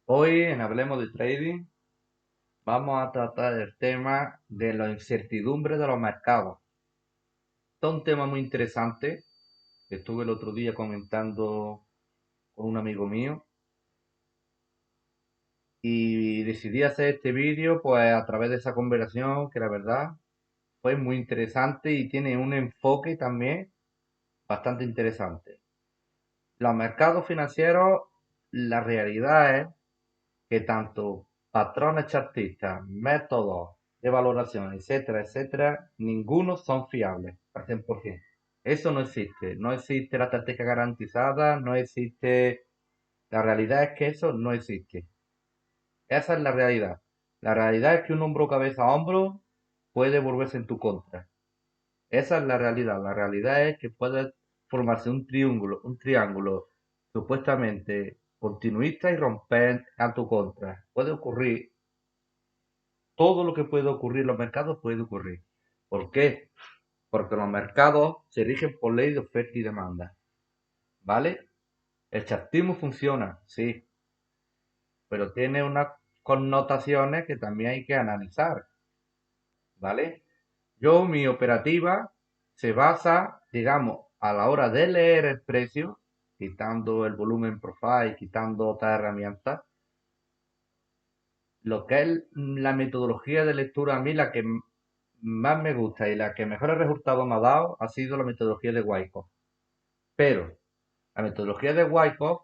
Hoy en Hablemos de Trading vamos a tratar el tema de la incertidumbre de los mercados. Esto es un tema muy interesante que estuve el otro día comentando con un amigo mío y decidí hacer este vídeo pues a través de esa conversación que la verdad fue muy interesante y tiene un enfoque también bastante interesante. Los mercados financieros, la realidad es que tanto patrones chartistas, métodos de valoración, etcétera, etcétera, ninguno son fiables al 100%. Eso no existe. No existe la estrategia garantizada, no existe. La realidad es que eso no existe. Esa es la realidad. La realidad es que un hombro cabeza a hombro puede volverse en tu contra. Esa es la realidad. La realidad es que puede formarse un triángulo supuestamente continuista y romper a tu contra. Puede ocurrir todo lo que puede ocurrir en los mercados puede ocurrir. ¿Por qué? Porque los mercados se rigen por ley de oferta y demanda. ¿Vale? El chartismo funciona, sí, pero tiene unas connotaciones que también hay que analizar. ¿Vale? Mi operativa se basa, digamos, a la hora de leer el precio, quitando el volumen profile, quitando otras herramientas, lo que es la metodología de lectura, a mí la que más me gusta y la que mejores resultados me ha dado ha sido la metodología de Wyckoff. Pero la metodología de Wyckoff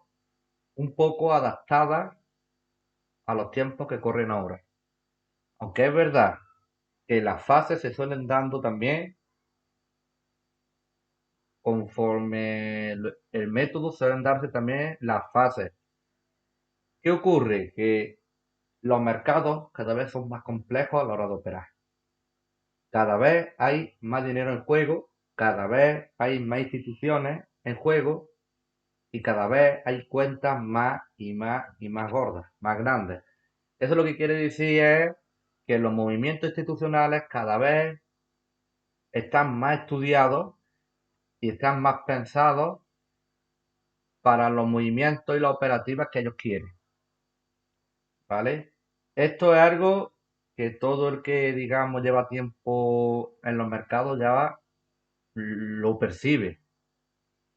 un poco adaptada a los tiempos que corren ahora. Aunque es verdad que las fases se suelen dando también conforme el método suelen darse también las fases. ¿Qué ocurre? Que los mercados cada vez son más complejos a la hora de operar. Cada vez hay más dinero en juego, cada vez hay más instituciones en juego y cada vez hay cuentas más y más y más gordas, más grandes. Eso lo que quiere decir es que los movimientos institucionales cada vez están más estudiados y están más pensados para los movimientos y las operativas que ellos quieren, ¿vale? Esto es algo que todo el que, digamos, lleva tiempo en los mercados ya lo percibe,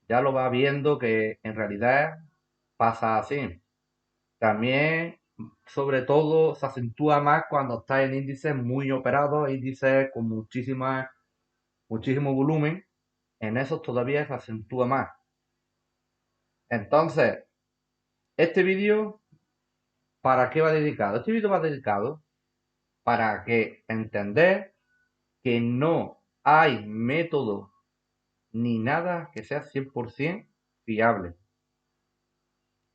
ya lo va viendo que en realidad pasa así. También, sobre todo, se acentúa más cuando está en índices muy operados, índices con muchísimo volumen. En esos todavía se acentúa más. Entonces, este vídeo, ¿para qué va dedicado? Este vídeo va dedicado para que entender que no hay método ni nada que sea 100% fiable,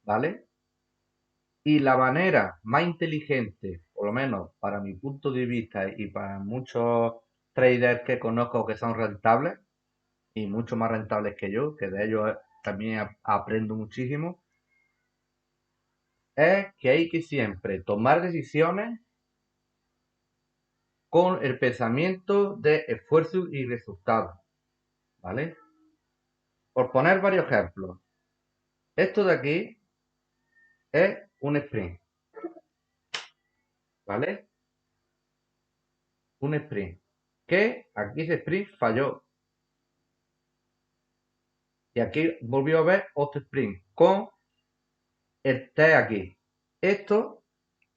¿vale? Y la manera más inteligente, por lo menos para mi punto de vista y para muchos traders que conozco que son rentables y mucho más rentables que yo, que de ellos también aprendo muchísimo, es que hay que siempre tomar decisiones con el pensamiento de esfuerzo y resultado, ¿vale? Por poner varios ejemplos, esto de aquí es un sprint, ¿vale? Un sprint. Que aquí ese sprint falló. Y aquí volvió a ver otro sprint con el T aquí. Esto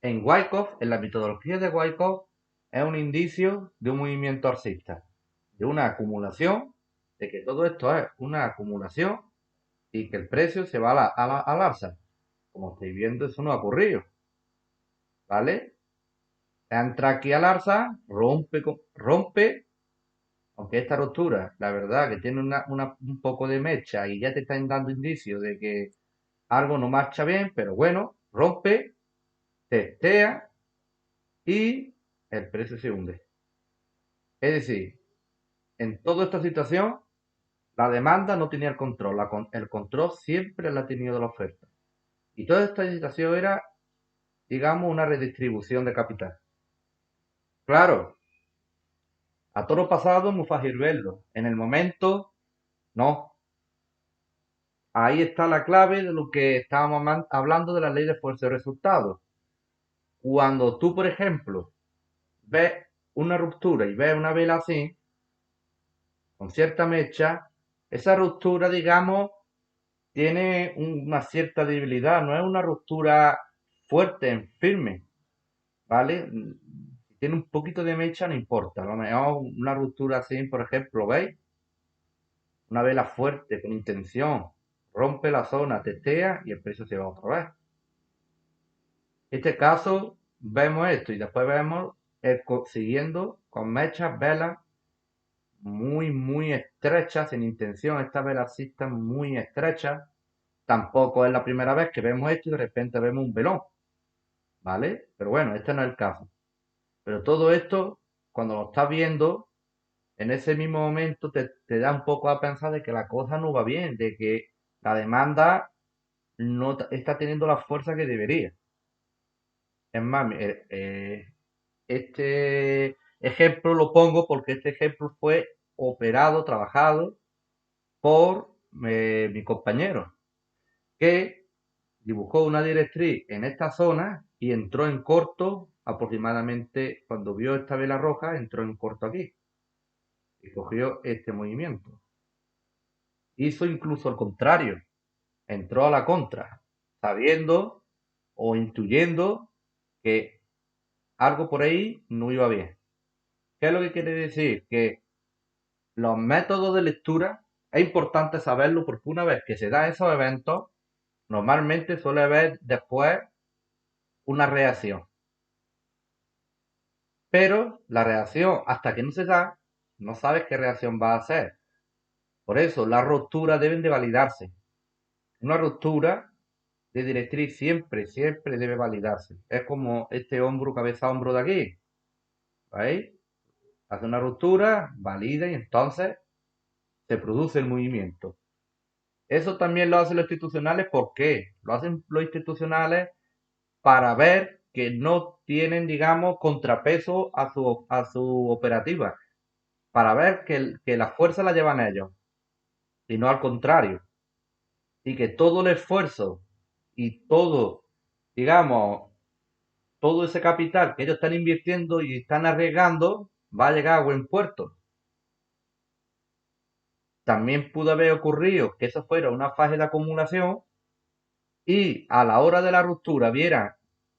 en Wyckoff, en la metodología de Wyckoff, es un indicio de un movimiento alcista, de una acumulación, de que todo esto es una acumulación y que el precio se va al alza. Como estáis viendo, eso no ha ocurrido, ¿vale? Entra aquí al alza, rompe, aunque esta ruptura, la verdad, que tiene un poco de mecha y ya te están dando indicios de que algo no marcha bien, pero bueno, rompe, testea y el precio se hunde. Es decir, en toda esta situación, la demanda no tenía el control, el control siempre la ha tenido la oferta. Y toda esta situación era, digamos, una redistribución de capital. Claro, a toro pasado muy fácil verlo. En el momento, no. Ahí está la clave de lo que estábamos hablando de la ley de fuerza y resultado. Cuando tú, por ejemplo, ves una ruptura y ves una vela así, con cierta mecha, esa ruptura, digamos, tiene una cierta debilidad, no es una ruptura fuerte, firme, ¿vale? Si tiene un poquito de mecha, no importa. A lo mejor una ruptura así, por ejemplo, ¿veis? Una vela fuerte, con intención, rompe la zona, testea y el precio se va otra vez. En este caso, vemos esto y después vemos siguiendo con mechas, velas muy estrechas, sin intención. Estas velas sí están muy estrechas. Tampoco es la primera vez que vemos esto y de repente vemos un velón, ¿vale? Pero bueno, este no es el caso. Pero todo esto, cuando lo estás viendo, en ese mismo momento te da un poco a pensar de que la cosa no va bien, de que la demanda no está teniendo la fuerza que debería. Es más, este ejemplo lo pongo porque este ejemplo fue operado, trabajado por mi compañero, que dibujó una directriz en esta zona y entró en corto aproximadamente, cuando vio esta vela roja, entró en corto aquí y cogió este movimiento. Hizo incluso el contrario, entró a la contra, sabiendo o intuyendo que algo por ahí no iba bien. ¿Qué es lo que quiere decir? Que los métodos de lectura es importante saberlo porque una vez que se dan esos eventos, normalmente suele haber después una reacción. Pero la reacción, hasta que no se da, no sabes qué reacción va a hacer. Por eso, las rupturas deben de validarse. Una ruptura de directriz siempre debe validarse. Es como este hombro, cabeza, hombro de aquí. ¿Veis? Hace una ruptura, valida y entonces se produce el movimiento. Eso también lo hacen los institucionales. ¿Por qué? Lo hacen los institucionales para ver que no tienen, digamos, contrapeso a su operativa. Para ver que la fuerza la llevan ellos y no al contrario. Y que todo el esfuerzo y todo, digamos, todo ese capital que ellos están invirtiendo y están arriesgando va a llegar a buen puerto. También pudo haber ocurrido que eso fuera una fase de acumulación y a la hora de la ruptura vieran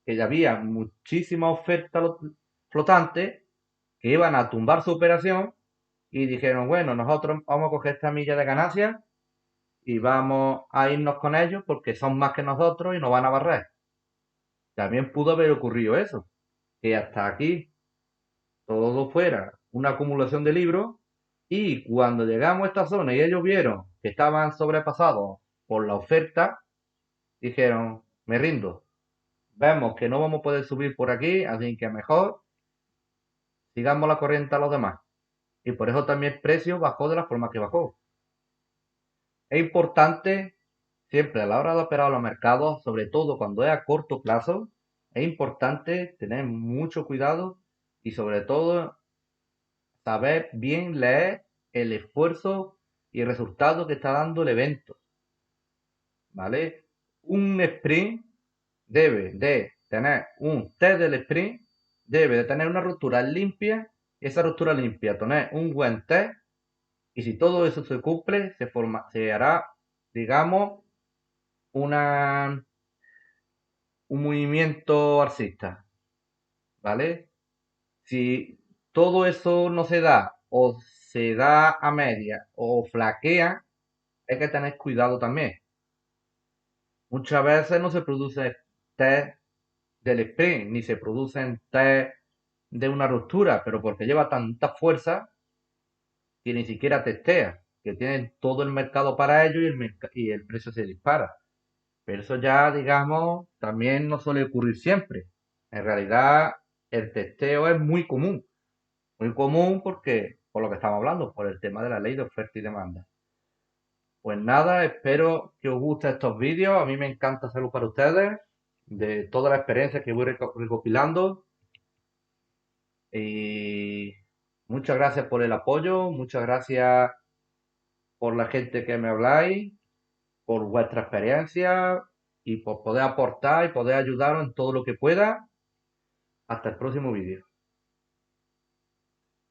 que ya había muchísima oferta flotante que iban a tumbar su operación y dijeron, bueno, nosotros vamos a coger esta milla de ganancia y vamos a irnos con ellos porque son más que nosotros y nos van a barrer. También pudo haber ocurrido eso, que hasta aquí todo fuera una acumulación de libros y cuando llegamos a esta zona y ellos vieron que estaban sobrepasados por la oferta, dijeron, me rindo, vemos que no vamos a poder subir por aquí, así que mejor sigamos la corriente a los demás. Y por eso también el precio bajó de la forma que bajó. Es importante siempre a la hora de operar los mercados, sobre todo cuando es a corto plazo, es importante tener mucho cuidado y sobre todo saber bien leer el esfuerzo y el resultado que está dando el evento, ¿vale? Un sprint debe de tener un test del sprint, debe de tener una ruptura limpia, y esa ruptura limpia tener un buen test, y si todo eso se cumple, se hará, digamos, una, un movimiento alcista, ¿vale? Si todo eso no se da, o se da a media, o flaquea, hay que tener cuidado también. Muchas veces no se produce test del sprint, ni se producen test de una ruptura, pero porque lleva tanta fuerza que ni siquiera testea, que tienen todo el mercado para ello y el precio se dispara. Pero eso ya, digamos, también no suele ocurrir siempre. En realidad, el testeo es muy común porque, por lo que estamos hablando, por el tema de la ley de oferta y demanda. Pues nada, espero que os gusten estos vídeos. A mí me encanta hacerlo para ustedes, de toda la experiencia que voy recopilando. Y muchas gracias por el apoyo, muchas gracias por la gente que me habláis. por vuestra experiencia y por poder aportar y poder ayudaros en todo lo que pueda. Hasta el próximo vídeo.